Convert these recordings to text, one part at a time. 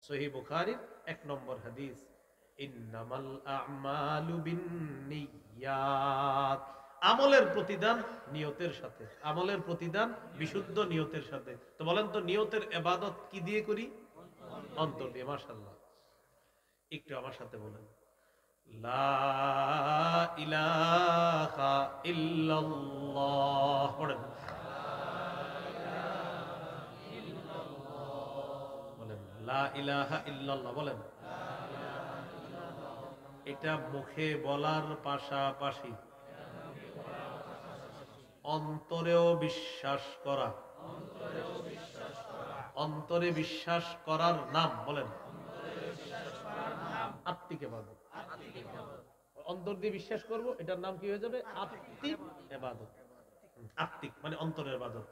সহিহ বুখারীর 1 নম্বর হাদিস, ইন্নামাল আ'মালু বিন্নিয়াত। আমলের প্রতিদান নিয়তের সাথে, আমলের প্রতিদান বিশুদ্ধ নিয়তের সাথে। তো বলেন তো নিয়তের ইবাদত কি দিয়ে করি? অন্তর দিয়ে। মাশাআল্লাহ, একটু আমার সাথে বলেন, লা ইলাহা ইল্লাল্লাহ পড়েন, বলেন লা ইলাহা ইল্লাল্লাহ, বলেন। এটা মুখে বলার পাশাপাশি অন্তরেও বিশ্বাস করা, অন্তরে বিশ্বাস করার নাম, বলেন আত্মিক ইবাদত। অন্তর দিয়ে বিশ্বাস করব, এটার নাম কি হয়ে যাবে? আত্মিক ইবাদত। আত্মিক মানে অন্তরের ইবাদত।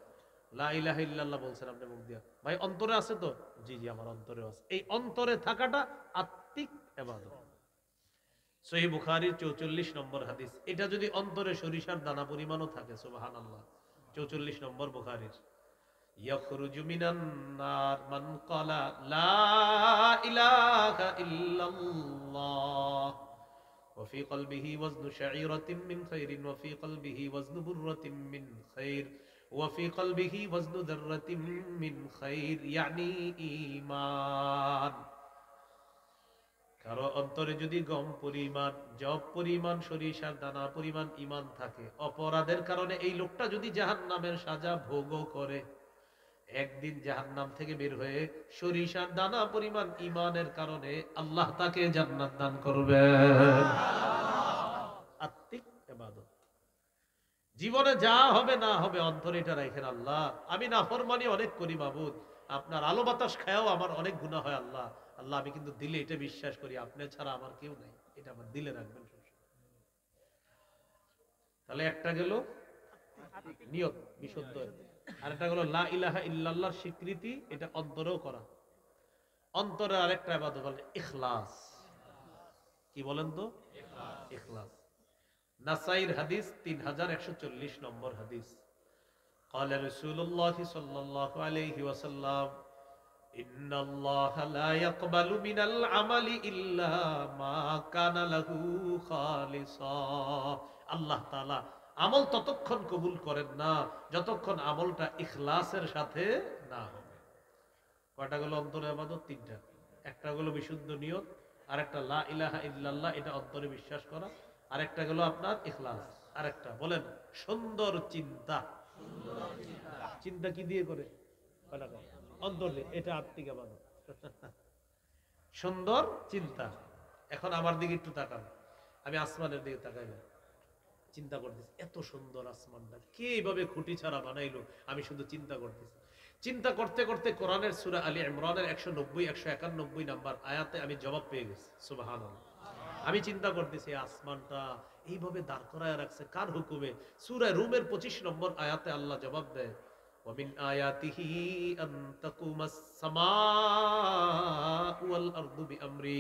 লা ইলাহা ইল্লাল্লাহ বলছেন আপনি মুখ দিয়া, ভাই অন্তরে আছে তো? জি জি, আমার অন্তরে আছে। এই অন্তরে থাকাটা আত্মিক ইবাদত। সহিহ বুখারীর 44 নম্বর হাদিস। এটা যদি অন্তরে সরিষার দানা পরিমাণও থাকে, সুবহানাল্লাহ। 44 নম্বর বুখারীর, ইয়াখরুজু মিনান নার মান ক্বালা লা ইলাহা ইল্লাল্লাহ ওয়া ফি কলবিহি ওয়াজনু শাঈরাতিন মিন খাইরিন ওয়া ফি কলবিহি ওয়াজনু বুররাতিন মিন খাইর ওয়া ফি কলবিহি ওয়াজনু যাররাতিন মিন খাইর, ইয়ানি ঈমান। কারো অন্তরে যদি গম পরিমাণ, জব পরিমাণ, সরিষার দানা পরিমাণ ঈমান থাকে, অপরাধের কারণে এই লোকটা যদি জাহান্নামের সাজা ভোগও করে, একদিন জাহান্নাম থেকে বের হয়ে সরিষার দানা পরিমাণ ঈমানের কারণে আল্লাহ তাকে জান্নাত দান করবেন। আত্মিক ইবাদত। জীবনে যা হবে না হবে অন্তরে এটা রাখেন, আল্লাহ আমি নাফরমানি অনেক করি মাবুদ, আপনার আলো বাতাস খায়াও আমার অনেক গুনাহ হয় আল্লাহ, আল্লাহ আমি কিন্তু দিলে এটা বিশ্বাস করি আপনি ছাড়া আমার কেউ নাই, এটা আমার দিলে রাখবেন সবসময়। তাহলে একটা গেল নিয়ত বিশুদ্ধ, আর একটা গেল লা ইলাহা ইল্লাল্লাহর স্বীকৃতি, এটা অন্তরেও করা। অন্তরে আরেকটা ইবাদত বলে ইখলাস। কি বলেন তো? ইখলাস। নাসাইর হাদিস 3140 নম্বর হাদিস, قال رسول الله صلى الله عليه وسلم إن الله لا يقبل من العمل إلا ما كان له خالصا। আল্লাহ তাআলা আমল ততক্ষণ কবুল করেন না যতক্ষণ আমলটা ইখলাসের সাথে না হবে। কয়টা গেল অন্তরে ইবাদত? তিনটা। একটা গেল বিশুদ্ধ নিয়ত, আরেকটা লা ইলাহা ইল্লাল্লাহ, এটা অন্তরে বিশ্বাস করা, আরেকটা গেল আপনার ইখলাস, আরেকটা বলেন সুন্দর চিন্তা। চিন্তা কি দিয়ে করে? অন্তর দিয়ে, এটা আত্মিক ইবাদত। সুন্দর চিন্তা। এখন আমার দিকে একটু তাকান, আমি আসমানের দিকে তাকাই না, চিন্তা করতেছি এত সুন্দর আসমানটা কে এইভাবে খুঁটি ছাড়া বানাইলো, আমি শুধু চিন্তা করতেছি। চিন্তা করতে করতে কোরআনের সূরা আলী ইমরানের 190 191 নাম্বার আয়াতে আমি জবাব পেয়ে গেছি, সুবহানাল্লাহ। আমি চিন্তা করতেছি আসমানটা এইভাবে দাঁড় করায় রাখছে কার হুকুমে? সূরা রুমের 25 নম্বর আয়াতে আল্লাহ জবাব দেয়, ওয়ামিন আয়াতিহি আন তাকুমাস সামাউ ওয়াল আরদু বিআমরি।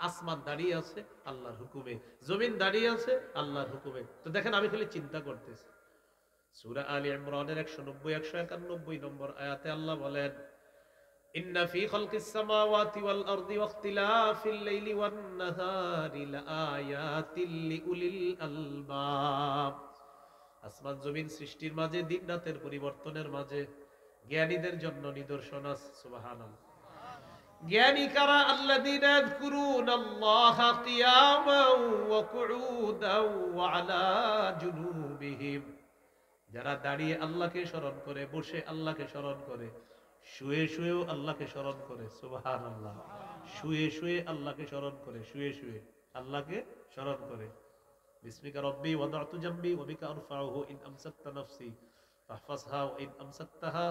আসমান দাঁড়িয়ে আছে আল্লাহর হুকুমে, জমিন দাঁড়িয়ে আছে আল্লাহর হুকুমে। তো দেখেন আমি খালি চিন্তা করতেছি। সূরা আলী ইমরানের 190 191 নম্বর আয়াতে আল্লাহ বলেন, ইন্না ফি খালকিস সামাওয়াতি ওয়াল আরদি ওয়াখতিলাফিল লাইলি ওয়ান নাহারি লাআয়াতিল লিউলিল আলবাব। আসমান জমিন সৃষ্টির মাঝে, দিন রাতের পরিবর্তনের মাঝে জ্ঞানীদের জন্য নিদর্শন আছে, সুবহানাল্লাহ। জ্ঞানী কারা? আল্লাযীনা ইয়াযকুরুনাল্লাহা কিয়ামান ওয়া কুউদান ওয়া আলা জুনুবিহিম। যারা দাঁড়িয়ে আল্লাহকে স্মরণ করে, বসে আল্লাহকে স্মরণ করে, শুয়ে শুয়েও আল্লাহকে স্মরণ করে, সুবহানাল্লাহ। শুয়ে শুয়ে আল্লাহকে স্মরণ করে, শুয়ে শুয়ে আল্লাহকে স্মরণ করে। বিসমিকা রব্বি ওয়াদাতু জামবি ওয়া বিকা আরফাউহু ইন আমসাকতা নাফসি ফাহফাজহা ওয়া ইন আমসাকতাহা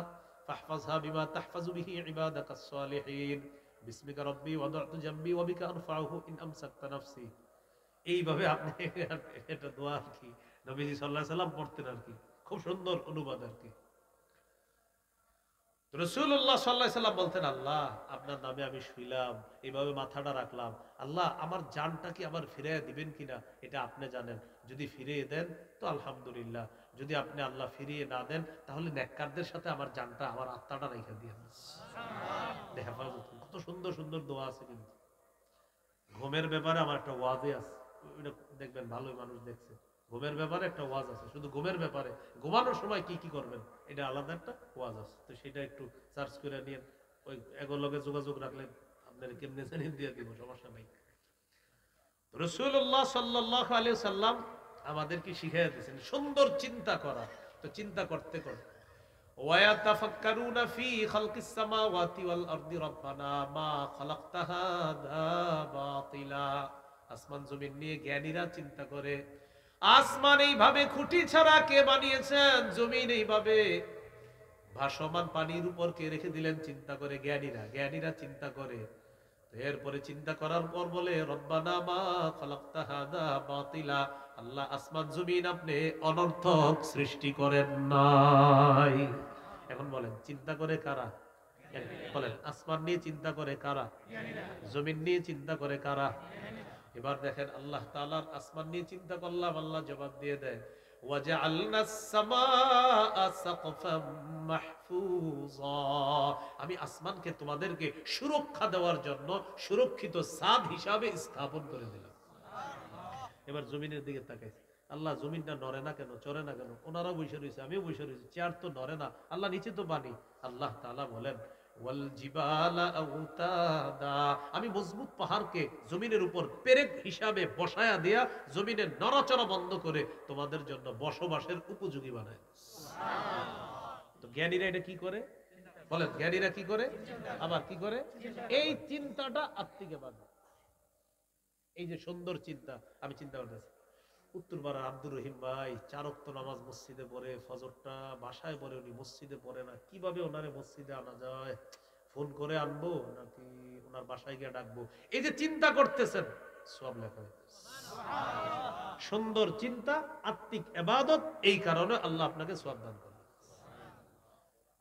ফাহফাজহা বিমা তাহফাজু বিহি ইবাদাকাস সালিহিন। বিসমিকা রব্বি ওয়াদাতু জামবি ওয়া বিকা আরফাউহু ইন আমসাকতা নাফসি। এইভাবে আপনি এটা দোয়া আর কি নবীজি সাল্লাল্লাহু আলাইহি সাল্লাম পড়তেন আর কি, খুব সুন্দর অনুবাদ আর কি। রাসূলুল্লাহ সাল্লাল্লাহু আলাইহি সাল্লাম বলতেন, আল্লাহ আপনার নামে আমি শুইলাম, এইভাবে মাথাটা রাখলাম, আল্লাহ আমার জানটা কি আবার ফিরিয়ে দিবেন কিনা এটা আপনি জানেন, যদি ফিরিয়ে দেন তো আলহামদুলিল্লাহ, যদি আপনি আল্লাহ ফিরিয়ে না দেন তাহলে নেককারদের সাথে আমার জানটা, আমার আত্মাটা রেখে দিয়েন। হেফাজত কত সুন্দর সুন্দর দোয়া আছে। কিন্তু ঘুমের ব্যাপারে আমার একটা ওয়াজে আছে, ওইটা দেখবেন, ভালোই মানুষ দেখছে। ঘুমের ব্যাপারে একটা ওয়াজ আছে, শুধু ঘুমের ব্যাপারে, ঘুমানোর সময় কি কি করবেন এটা আলাদা একটা ওয়াজ আছে। তো সেটা একটু সার্চ করে নিয়ে ওই এগুলোর লগে যোগাযোগ রাখলে আপনার কেমনে জানিয়ে দিয়ে দিব, সমস্যা নাই। রাসূলুল্লাহ সাল্লাল্লাহু আলাইহি সাল্লাম আমাদের কি শিখিয়ে দিয়েছেন সুন্দর চিন্তা করা। তো চিন্তা করতে করতে ওয়ায়াতাফাক্কারুনা ফি খালকিস সামাওয়াতি ওয়াল আরদি রাব্বানা মা খালাকতা হাযা বাতিলা। আসমান জমিন নিয়ে জ্ঞানীরা চিন্তা করে, আসমান এইভাবে খুঁটি ছাড়া কে বানিয়েছেন, জমিন এইভাবে ভাসমান পানির উপর কে রেখে দিলেন, চিন্তা করে জ্ঞানীরা চিন্তা করে। এরপরে চিন্তা করার পর বলে রব্বানা মা খালাকতা হাযা বাতিলা, আল্লাহ আসমান জমিন আপনি অনর্থক সৃষ্টি করেন নাই। এখন বলেন চিন্তা করে কারা? বলেন আসমান নিয়ে চিন্তা করে কারা? জমিন নিয়ে চিন্তা করে কারা? এবার দেখেন আল্লাহ তাআলার আসমান নিয়ে চিন্তা করলাম, আল্লাহ জবাব দিয়ে দেয় ওয়াজআলনাস সামাআ সাকফাম মাহফুজা, আমি আসমানকে তোমাদেরকে সুরক্ষা দেওয়ার জন্য সুরক্ষিত ছাদ হিসাবে স্থাপন করে দিলাম। এবার জমিনের দিকে তাকাইছে, আল্লাহ জমিনটা নড়ে না কেন, চড়ে না কেন? ওনারাও বসে রয়েছে, আমিও বসে রয়েছি, চেয়ার তো নড়ে না, আল্লাহ নিচে তো বানি। আল্লাহ তাআলা বলেন ওয়াল জিবালা আওতাদা, আমি মজবুত পাহাড়কে জমিনের উপর পেরেক হিসাবে বসায়া দিয়া জমিনের নড়াচড়া বন্ধ করে তোমাদের জন্য বসবাসের উপযোগী বানায়। তো জ্ঞানীরা এটা কি করে? বলেন জ্ঞানীরা কি করে? আবার কি করে? এই চিন্তাটা আত্মিক ইবাদত। এই যে সুন্দর চিন্তা, আমি চিন্তা করতেছি উত্তরপাড়ার আব্দুর রহিম ভাই 4 ওয়াক্ত নামাজ মসজিদে পড়ে, ফজরটা বাসায় পড়ে, উনি মসজিদে পড়ে না, কিভাবে ওনারে মসজিদে আনা যায়, ফোন করে আনবো নাকি ওনার বাসায় গিয়ে ডাকবো? এই যে চিন্তা করতেছেন, সওয়াব লেখা হয়। সুন্দর চিন্তা আত্মিক ইবাদত, এই কারণে আল্লাহ আপনাকে সওয়াব দান করবে।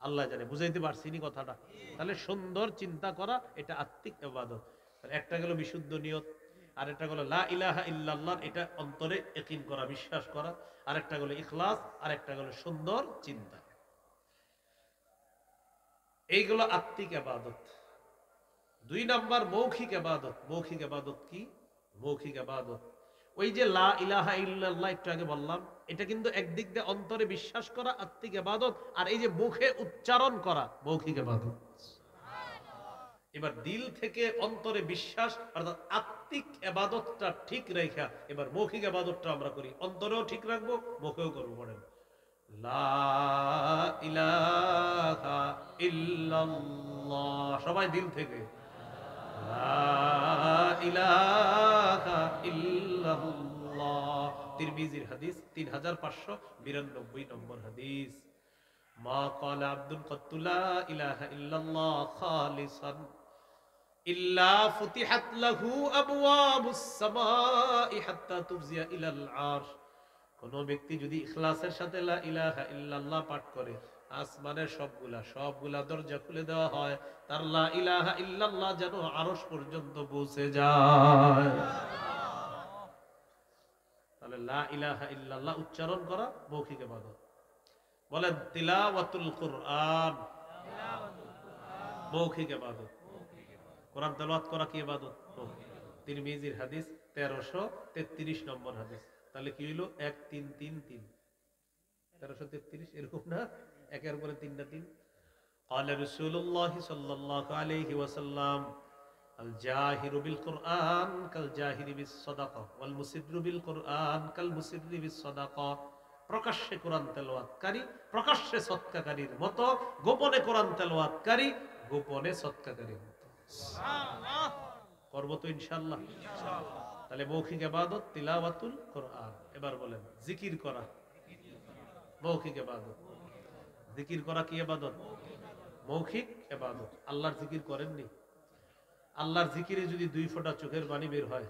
আল্লাহ জানে, বুঝাইতে পারছি নি কথাটা? তাহলে সুন্দর চিন্তা করা এটা আত্মিক ইবাদত। একটা গেল বিশুদ্ধ নিয়ত, আরেকটা গেল লা ইলাহা ইল্লাল্লাহ, এটা অন্তরে ইয়াকিন করা, বিশ্বাস করা, আরেকটা গেল ইখলাস, আরেকটা গেল সুন্দর চিন্তা। এইগুলো আত্মিক ইবাদত। 2 নাম্বার মৌখিক ইবাদত। মৌখিক ইবাদত কি? মৌখিক ইবাদত ওই যে লা ইলাহা ইল্লাল্লাহ একটু আগে বললাম, এটা কিন্তু একদিক দিয়ে অন্তরে বিশ্বাস করা আত্মিক ইবাদত, আর এই যে মুখে উচ্চারণ করা মৌখিক ইবাদত। এবার দিল থেকে অন্তরে বিশ্বাস অর্থাৎ আত্মিক ইবাদতটা ঠিক রাখা, এবার মৌখিক ইবাদতটা আমরা করি, অন্তরেও ঠিক রাখবো, মুখেও করবো। পড়েন লা ইলাহা ইল্লাল্লাহ, সবাই দিল থেকে লা ইলাহা ইল্লাল্লাহ। তিরমিজির হাদিস 3592 নম্বর হাদিস। মা ক্বালা আব্দুন ক্বাত্তু লা ইলাহা ইল্লাল্লাহ খালিসান ইল্লা ফুতিহাত লাহু আবওয়াবুস সামাই হাত্তা তুফজিয়া ইলাল আরশ। কোন ব্যক্তি যদি ইখলাসের সাথে লা ইলাহা ইল্লাল্লাহ পাঠ করে, আসমানের সবগুলা দরজা খুলে দেওয়া হয়, তার লা ইলাহা ইল্লাল্লাহ যেন আরশ পর্যন্ত পৌঁছে যায়। তাহলে লা ইলাহা ইল্লাল্লাহ উচ্চারণ করা মৌখিক ইবাদত। বলেন তিলাওয়াতুল কুরআন মৌখিক ইবাদত। কোরআন তেলাওয়াত করা কি ইবাদত? তিরমিজির হাদিস 1333 নম্বর হাদিস। তাহলে কি হইল? 1333 1333 এরকম না, একের উপরে 3টা 3। قال رسول الله صلى الله عليه وسلم الجاهر بالقرآن كالجاهر بالصدقة والمسر بالقرآن كالمسر بالصدقة। প্রকাশ্যে কোরআন তেলাওয়াতকারী প্রকাশ্যে সদকাকারীর মতো, গোপনে কোরআন তেলাওয়াতকারী গোপনে সদকাকারীর মতো। সুবহানাল্লাহ। করব তো ইনশাআল্লাহ। তাহলে মৌখিক ইবাদত তিলাওয়াতুল কোরআন। এবার বলেন জিকির করা মৌখিক ইবাদত। জিকির করা কি ইবাদত? মৌখিক ইবাদত। আল্লাহর জিকির করেননি? আল্লাহর জিকিরে যদি 2 ফোঁটা চোখের পানি বের হয়,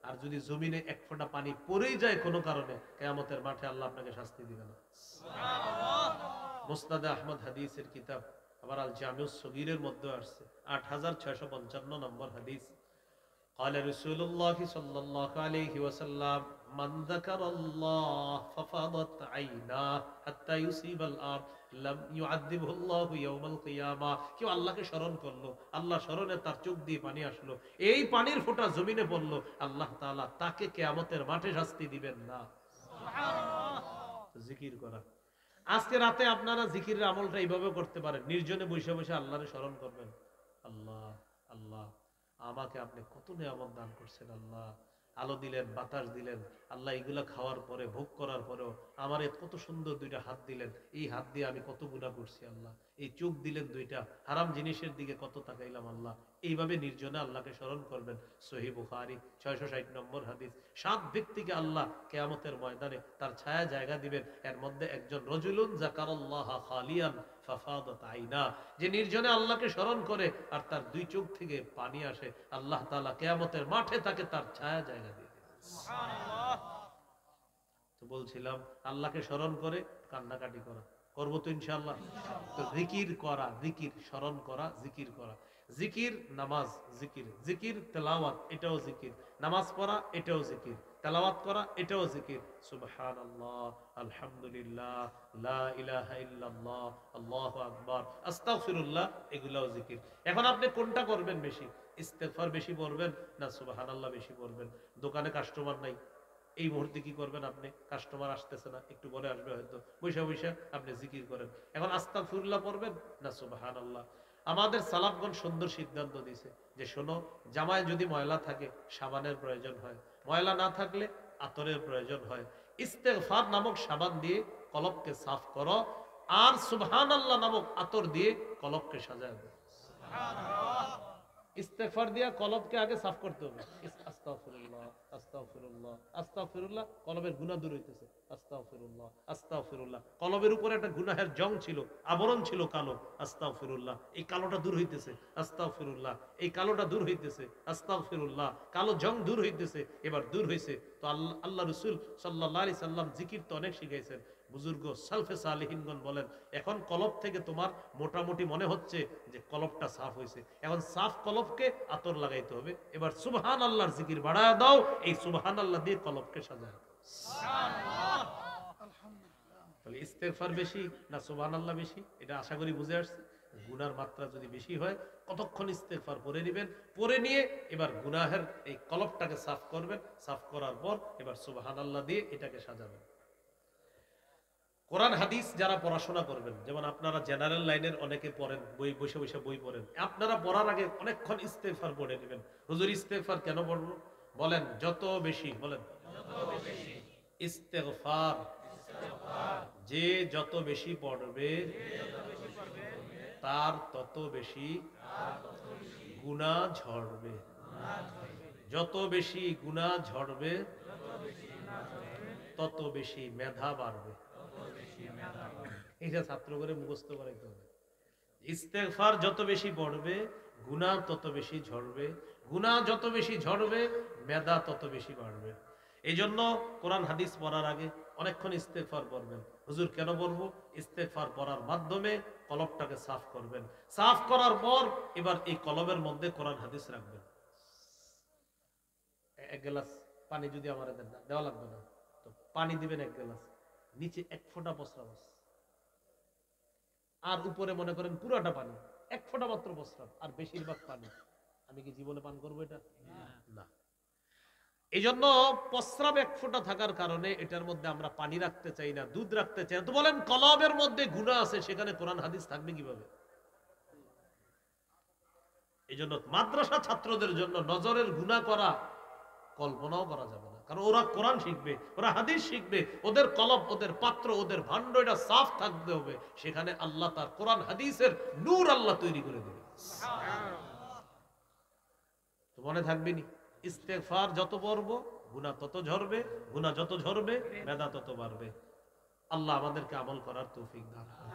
আর যদি জমিনে 1 ফোঁটা পানি পড়েই যায় কোনো কারণে, কিয়ামতের মাঠে আল্লাহ আপনাকে শাস্তি দিবে না। সুবহানাল্লাহ। মুসনাদে আহমদ হাদিসের কিতাব, আবার আল জামিউস সগীরের মধ্যে আসছে 8655 নম্বর হাদিস। قال رسول الله صلى الله عليه وسلم من ذكر الله ففاضت عيناه حتى يصيب الارض লাম ইউআযিবুল্লাহু ইয়াওমাল কিয়ামা। কেউ আল্লাহকে স্মরণ করলো, আল্লাহ স্মরণে তার চোখ দিয়ে পানি আসলো, এই পানির ফোঁটা জমিনে পড়লো, আল্লাহ তাআলা তাকে কিয়ামতের মাঠে শাস্তি দিবেন না। জিকির করা। আজকে রাতে আপনারা জিকিরের আমলটা এইভাবে করতে পারেন, নির্জনে বসে বসে আল্লাহরে স্মরণ করবেন। আল্লাহ, আল্লাহ আমাকে আপনি কত নিয়ামত দান করছেন, আল্লাহ আলো দিলেন, বাতাস দিলেন, আল্লাহ এগুলা খাওয়ার পরে, ভোগ করার পরেও আমার কত সুন্দর দুইটা হাত দিলেন, এই হাত দিয়ে আমি কত গুনাহ করছি আল্লাহ, এই চোখ দিলেন দুইটা, হারাম জিনিসের দিকে কত তাকাইলাম আল্লাহ। এইভাবে নির্জনে আল্লাহকে স্মরণ করবেন। সহিহ বুখারী 660 নম্বর হাদিস। 7 ব্যক্তিকে আল্লাহ কিয়ামতের ময়দানে তার ছায়া জায়গা দিবেন। এর মধ্যে একজন রজুলুন যাকারাল্লাহ খালিয়ান ফাফাদাত আইনা, যে নির্জনে আল্লাহকে স্মরণ করে আর তার দুই চোখ থেকে পানি আসে, আল্লাহ তাআলা কিয়ামতের মাঠে তাকে তার ছায়া জায়গা দিয়ে দিবেন। সুবহানাল্লাহ। তো বলছিলাম আল্লাহকে স্মরণ করে কান্নাকাটি করা, করবো তো ইনশাআল্লাহ। তো জিকির করা, জিকির স্মরণ করা, জিকির করা। জিকির নামাজ, জিকির, জিকির তেলাওয়াত, এটাও জিকির। নামাজ পড়া, এটাও জিকির। তেলাওয়াত করা, এটাও জিকির। সুবহানাল্লাহ, আলহামদুলিল্লাহ, লা ইলাহা ইল্লাল্লাহ, আল্লাহু আকবার, আস্তাগফিরুল্লাহ, এগুলাও জিকির। এখন আপনি কোনটা করবেন বেশি? ইস্তেগফার বেশি পড়বেন না সুবহানাল্লাহ বেশি পড়বেন? দোকানে কাস্টমার নাই, এই মুহূর্তে কি করবেন আপনি? কাস্টমার আসতেছে না, একটু পরে আসবে হয়তো, বৈশা বৈশা আপনি জিকির করেন। এখন আস্তাগফিরুল্লাহ পড়বেন না সুবহানাল্লাহ? আমাদের সালাফগণ সুন্দর সিদ্ধান্ত দিয়েছে যে শোনো, জামায় যদি ময়লা থাকে সাবানের প্রয়োজন হয়, ময়লা না থাকলে আতরের প্রয়োজন হয়। ইস্তেগফার নামক সাবান দিয়ে কলবকে সাফ করো, আর সুবহানাল্লাহ নামক আতর দিয়ে কলবকে সাজায় দাও। ইস্তেগফার দিয়া কলবকে আগে সাফ করতে হবে। আস্তাগফিরুল্লাহ, আস্তাগফিরুল্লাহ, আস্তাগফিরুল্লাহ, কলবের গুনাহ দূর হইতেছে। আস্তাগফিরুল্লাহ, আস্তাগফিরুল্লাহ, কলবের উপর একটা গুনাহের জং ছিল, আবরণ ছিল কালো। আস্তাগফিরুল্লাহ, এই কালোটা দূর হইতেছে। আস্তাগফিরুল্লাহ, এই কালোটা দূর হইতেছে। আস্তাগফিরুল্লাহ, কালো জং দূর হইতেছে, এবার দূর হইছে। তো আল্লাহ রাসূল সাল্লাল্লাহু আলাইহি সাল্লাম জিকির তো অনেক শিখাইছেন। বুজুর্গ সালফে সালেহিনগণ বলেন, এখন কলব থেকে তোমার মোটামুটি মনে হচ্ছে যে কলবটা সাফ হয়েছে, এখন সাফ কলবকে আতর লাগাইতে হবে। এবার সুবহানাল্লাহর জিকির বাড়ায় দাও, এই সুবহানাল্লাহ দিয়ে কলবকে সাজায় দাও। সুবহানাল্লাহ, আলহামদুলিল্লাহ। তাহলে ইস্তেগফার বেশি না সুবহানাল্লাহ বেশি? এটা আশা করি বুঝে আসছে। গুনার মাত্রা যদি বেশি হয়, কতক্ষণ ইস্তেগফার পড়ে নেবেন, পড়ে নিয়ে এবার গুনাহের এই কলবটাকে সাফ করবেন। সাফ করার পর এবার সুবহানাল্লাহ দিয়ে এটাকে সাজাবেন। কোরআন হাদিস যারা পড়াশোনা করবেন, যেমন আপনারা জেনারেল লাইনের অনেকে পড়েন, বই বসে বসে বই পড়েন, আপনারা পড়ার আগে অনেকক্ষণ ইস্তেগফার পড়ে নেবেন। হুজুর ইস্তেগফার কেন পড়ব? বলেন যত বেশি, বলেন ইস্তেগফার যে যত বেশি পড়বে তার তত বেশি গুনাহ ঝরবে। যত বেশি গুনাহ ঝরবে তত বেশি মেধা বাড়বে। এটা ছাত্র করে মুখস্থ করাইতে হবে। ইস্তেগফার যত বেশি পড়বে গুনাহ তত বেশি ঝরবে, গুনাহ যত বেশি ঝরবে মেধা তত বেশি বাড়বে। এই জন্য কোরআন হাদিস পড়ার আগে অনেকক্ষণ ইস্তেগফার পড়বেন। হুজুর কেন পড়বো? ইস্তেগফার পড়ার মাধ্যমে কলবটাকে সাফ করবেন। সাফ করার পর এবার এই কলবের মধ্যে কোরআন হাদিস রাখবেন। এক গ্লাস পানি যদি আমার দেওয়া লাগবে না, তো পানি দিবেন এক গ্লাস, নিচে এক ফোঁটা প্রস্রাব, আর উপরে মনে করেন পুরাটা পানি, এক ফোঁটা মাত্র প্রস্রাব আর বেশিরভাগ পানি। আমি কি জীবনে পান করবো এটা? না। এই জন্য প্রস্রাব এক ফোঁটা থাকার কারণে এটার মধ্যে আমরা পানি রাখতে চাই না, দুধ রাখতে চাই না। তো বলেন কলবের মধ্যে গুনাহ আছে, সেখানে কোরআন হাদিস থাকবে কিভাবে? এই জন্য মাদ্রাসা ছাত্রদের জন্য নজরের গুনাহ করা কল্পনাও করা যাবে না, কারণ ওরা কোরআন শিখবে, ওরা হাদিস শিখবে, ওদের কলব, ওদের পাত্র, ওদের ভান্ড এটা সাফ থাকতে হবে। সেখানে আল্লাহ তার কোরআন হাদিসের নূর আল্লাহ তৈরি করে দেবে। তো মনে থাকবে নি, ইস্তেগফার যত পড়বো গুনাহ তত ঝরবে, গুনাহ যত ঝরবে মেধা তত বাড়বে। আল্লাহ আমাদেরকে আমল করার তৌফিক দান করুন।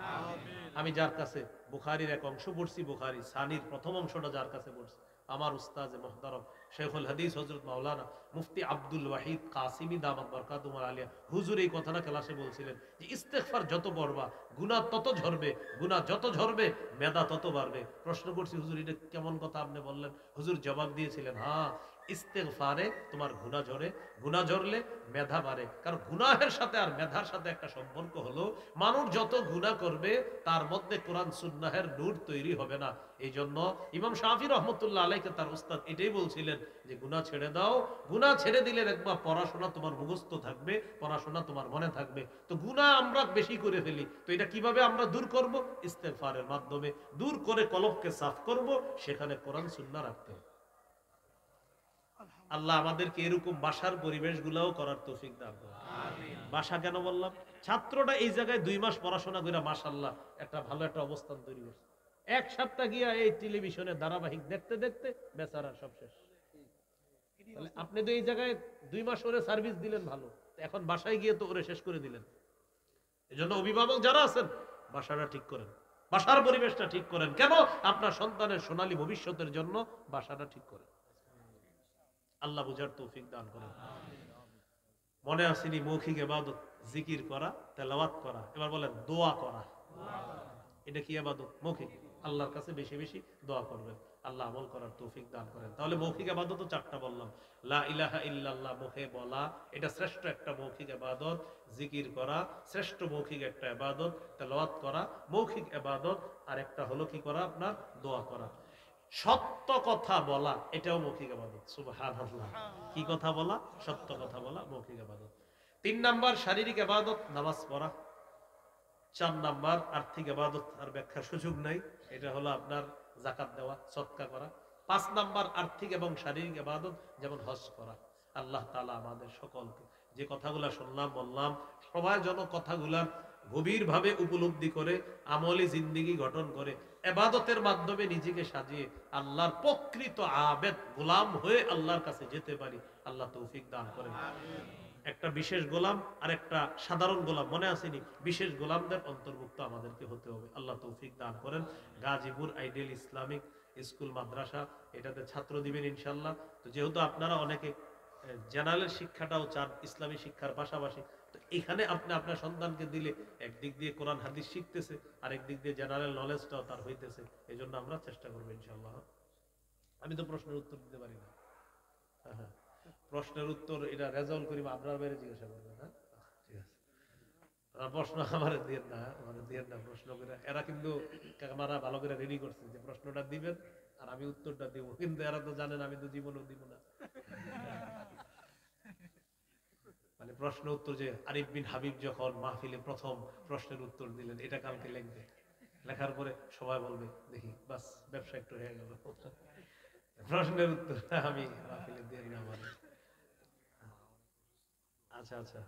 আমি যার কাছে বুখারীর এক অংশ পড়ছি, বুখারী সানির প্রথম অংশটা যার কাছে পড়ছি, আমার উস্তাদ মুহতারাম শেখুল হাদিস হযরত মাওলানা মুফতি আব্দুল ওয়াহিদ কাসিমি দামাত বরকাতুহুল আলিয়া হুজুর এই কথাটা ক্লাসে বলছিলেন যে ইস্তেগফার যত পড়বা গুনাহ তত ঝরবে, গুনাহ যত ঝরবে মেধা তত বাড়বে। প্রশ্ন করছি, হুজুর এটা কেমন কথা আপনি বললেন? হুজুর জবাব দিয়েছিলেন, হ্যাঁ, ইস্তেগফারে তোমার গুনাহ ঝরে, গুনাহ ঝরলে মেধা বাড়ে। কারণ গুনাহের সাথে আর মেধার সাথে একটা সম্পর্ক হলো, মানুষ যত গুনাহ করবে তার মধ্যে কোরআন সুন্নাহের নূর তৈরি হবে না। এই জন্য ইমাম শাফি রহমতুল্লাহ আলাইকে তার উস্তাদ এটাই বলছিলেন যে গুনাহ ছেড়ে দাও। গুনাহ ছেড়ে দিলে দেখবা পড়াশোনা তোমার মুখস্থ থাকবে, পড়াশোনা তোমার মনে থাকবে। তো গুনাহ আমরা বেশি করে ফেলি, তো এটা কিভাবে আমরা দূর করব? ইস্তেগফারের মাধ্যমে দূর করে কলবকে সাফ করব, সেখানে কোরআন সুন্নাহ রাখতে হবে। আল্লাহ আমাদেরকে এরকম বাসার পরিবেশগুলোও করার তৌফিক দান করুন। বাসা কেন বললাম? ছাত্রটা এই জায়গায় 2 মাস পড়াশোনা করে মাশাআল্লাহ একটা ভালো একটা অবস্থান তৈরি করছে। 1 সপ্তাহ গিয়া এই টেলিভিশনে ধারাবাহিক দেখতে দেখতে বেচারা সব শেষ। তাহলে আপনি তো এই জায়গায় 2 মাস ওরে সার্ভিস দিলেন ভালো, এখন বাসায় গিয়ে তো ওরে শেষ করে দিলেন। এজন্য অভিভাবক যারা আছেন বাসাটা ঠিক করেন, বাসার পরিবেশটা ঠিক করেন। কেন? আপনার সন্তানের সোনালী ভবিষ্যতের জন্য বাসাটা ঠিক করেন। আল্লাহ বুঝার তৌফিক দান করেন। মনে আসেনি মৌখিক ইবাদত জিকির করা, তেলাওয়াত করা, এবার বলেন দোয়া করা। এটা কি ইবাদত? মৌখিক। আল্লাহর কাছে বেশি বেশি দোয়া করবেন, আল্লাহ আমল করার তৌফিক দান করেন। তাহলে মৌখিক ইবাদত 4টা বললাম। লা ইলাহা ইল্লাল্লাহ মুখে বলা, এটা শ্রেষ্ঠ একটা মৌখিক ইবাদত। জিকির করা শ্রেষ্ঠ মৌখিক একটা ইবাদত। তেলাওয়াত করা মৌখিক ইবাদত। আর একটা হলো কি করা? আপনার দোয়া করা। সত্য কথা বলা, এটাও মৌখিক ইবাদত। সুবহানাল্লাহ। কি কথা বলা? সত্য কথা বলা মৌখিক ইবাদত। 3 নাম্বার শারীরিক ইবাদত, নামাজ পড়া। 4 নাম্বার আর্থিক ইবাদত, আর ব্যাখ্যার সুযোগ নাই, এটা হলো আপনার যাকাত দেওয়া, সদকা করা। 5 নাম্বার আর্থিক এবং শারীরিক ইবাদত, যেমন হজ করা। আল্লাহ তাআলা আমাদের সকলকে যে কথাগুলা শুনলাম বললাম, সবাই যেন কথাগুলার গভীরভাবে উপলব্ধি করে আমলি জিন্দেগি গঠন করে ইবাদতের মাধ্যমে নিজেকে সাজিয়ে আল্লাহর প্রকৃত আবেদ গোলাম হয়ে আল্লাহর কাছে যেতে পারি। আল্লাহ তৌফিক দান করেন। একটা বিশেষ গোলাম আর একটা সাধারণ গোলাম, মনে আসেনি? বিশেষ গোলামদের অন্তর্ভুক্ত আমাদেরকে হতে হবে। আল্লাহ তৌফিক দান করেন। গাজীপুর আইডিয়াল ইসলামিক স্কুল মাদ্রাসা, এটাতে ছাত্র দিবেন ইনশাল্লাহ। তো যেহেতু আপনারা অনেকে জেনারেল শিক্ষাটাও চান ইসলামী শিক্ষার পাশাপাশি, তো এখানে আপনি আপনার সন্তানকে দিলে একদিক দিয়ে কোরআন হাদিস শিখতেছে, আর একদিক দিয়ে জেনারেল নলেজটাও তার হইতেছে। এই জন্য আমরা চেষ্টা করবো ইনশাল্লাহ। আমি তো প্রশ্নের উত্তর দিতে পারি না। হ্যাঁ, প্রশ্নের উত্তর এটা রেজাল্ট করি আপনার বাইরে জিজ্ঞাসা করবেন। হ্যাঁ, ঠিক আছে। প্রশ্ন আমার দিয়ে না, আমার দিয়ে না প্রশ্ন করে। এরা কিন্তু ক্যামেরা ভালো করে রেডি করছে যে প্রশ্নটা দিবেন আর আমি উত্তরটা দিব, কিন্তু এরা তো জানেন আমি তো জীবনেও দিব না। মানে প্রশ্ন উত্তর, যে আরিফ বিন হাবিব যখন মাহফিলে প্রথম প্রশ্নের উত্তর দিলেন, এটা কালকে লিখবে, লেখার পরে সবাই বলবে দেখি বাস ব্যবসা একটু হয়ে গেল। প্রশ্নের উত্তর আমি মাহফিলে দিয়ে না। আচ্ছা আচ্ছা।